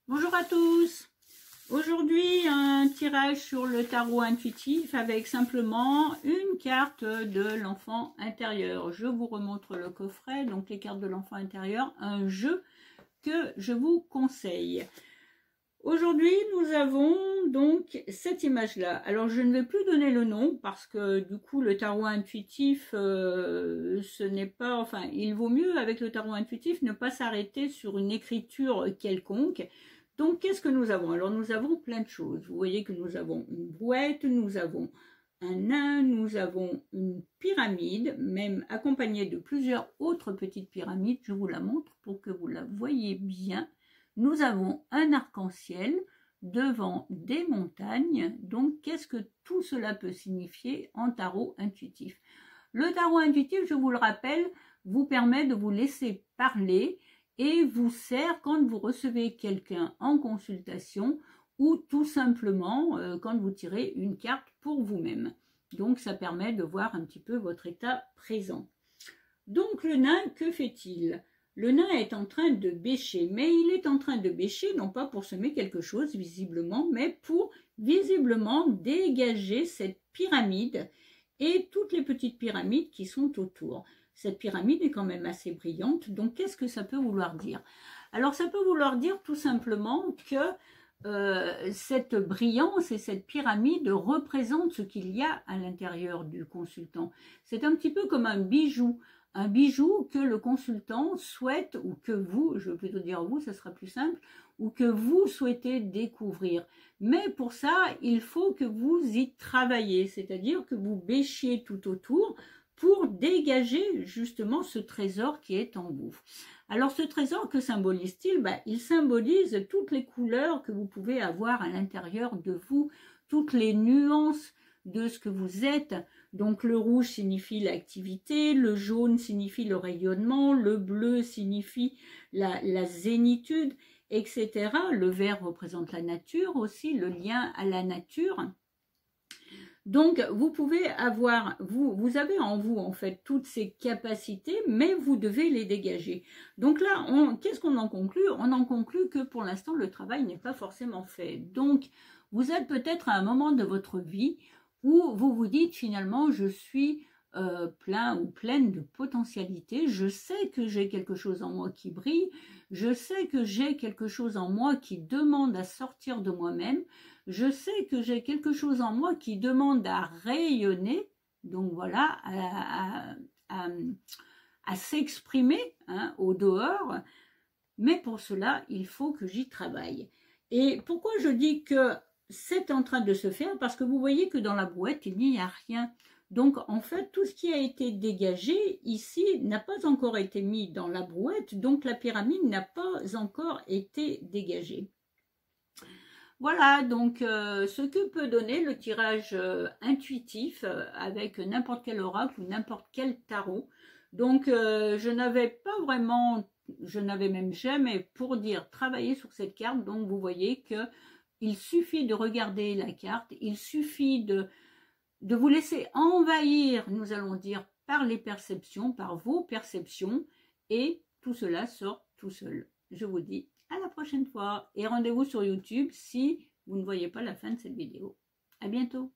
Bonjour à tous. Aujourd'hui, un tirage sur le tarot intuitif avec simplement une carte de l'enfant intérieur. Je vous remontre le coffret, donc les cartes de l'enfant intérieur, un jeu que je vous conseille. Aujourd'hui, nous avons donc cette image-là. Alors, je ne vais plus donner le nom parce que du coup, le tarot intuitif, ce n'est pas... Enfin, il vaut mieux avec le tarot intuitif ne pas s'arrêter sur une écriture quelconque. Donc, qu'est-ce que nous avons? Alors, nous avons plein de choses. Vous voyez que nous avons une brouette, nous avons un nain, nous avons une pyramide, même accompagnée de plusieurs autres petites pyramides. Je vous la montre pour que vous la voyez bien. Nous avons un arc-en-ciel devant des montagnes. Donc, qu'est-ce que tout cela peut signifier en tarot intuitif? Le tarot intuitif, je vous le rappelle, vous permet de vous laisser parler et vous sert quand vous recevez quelqu'un en consultation ou tout simplement quand vous tirez une carte pour vous-même. Donc, ça permet de voir un petit peu votre état présent. Donc, le nain, que fait-il? Le nain est en train de bêcher, mais il est en train de bêcher, non pas pour semer quelque chose, visiblement, mais pour, visiblement, dégager cette pyramide et toutes les petites pyramides qui sont autour. Cette pyramide est quand même assez brillante, donc qu'est-ce que ça peut vouloir dire? Alors, ça peut vouloir dire tout simplement que cette brillance et cette pyramide représentent ce qu'il y a à l'intérieur du consultant. C'est un petit peu comme un bijou que le consultant souhaite, ou que vous, je vais plutôt dire vous, ça sera plus simple, ou que vous souhaitez découvrir. Mais pour ça, il faut que vous y travaillez, c'est-à-dire que vous bêchiez tout autour pour dégager justement ce trésor qui est en vous. Alors ce trésor, que symbolise-t-il? Il symbolise toutes les couleurs que vous pouvez avoir à l'intérieur de vous, toutes les nuances de ce que vous êtes. Donc le rouge signifie l'activité, le jaune signifie le rayonnement, le bleu signifie la zénitude, etc. Le vert représente la nature aussi, le lien à la nature. Donc vous pouvez avoir, vous avez en vous en fait toutes ces capacités, mais vous devez les dégager. Donc là, qu'est-ce qu'on en conclut? On en conclut que pour l'instant le travail n'est pas forcément fait. Donc vous êtes peut-être à un moment de votre vie où vous vous dites finalement je suis plein ou pleine de potentialités, je sais que j'ai quelque chose en moi qui brille, je sais que j'ai quelque chose en moi qui demande à sortir de moi-même, je sais que j'ai quelque chose en moi qui demande à rayonner, donc voilà, à s'exprimer au dehors, mais pour cela, il faut que j'y travaille. Et pourquoi je dis que c'est en train de se faire? Parce que vous voyez que dans la brouette, il n'y a rien. Donc, en fait, tout ce qui a été dégagé ici n'a pas encore été mis dans la brouette, donc la pyramide n'a pas encore été dégagée. Voilà, donc ce que peut donner le tirage intuitif avec n'importe quel oracle ou n'importe quel tarot. Donc, je n'avais pas vraiment, je n'avais même jamais pour dire travailler sur cette carte. Donc, vous voyez qu'il suffit de regarder la carte, il suffit de vous laisser envahir, nous allons dire, par les perceptions, par vos perceptions, et tout cela sort tout seul. Je vous dis à la prochaine fois et rendez-vous sur YouTube si vous ne voyez pas la fin de cette vidéo. À bientôt.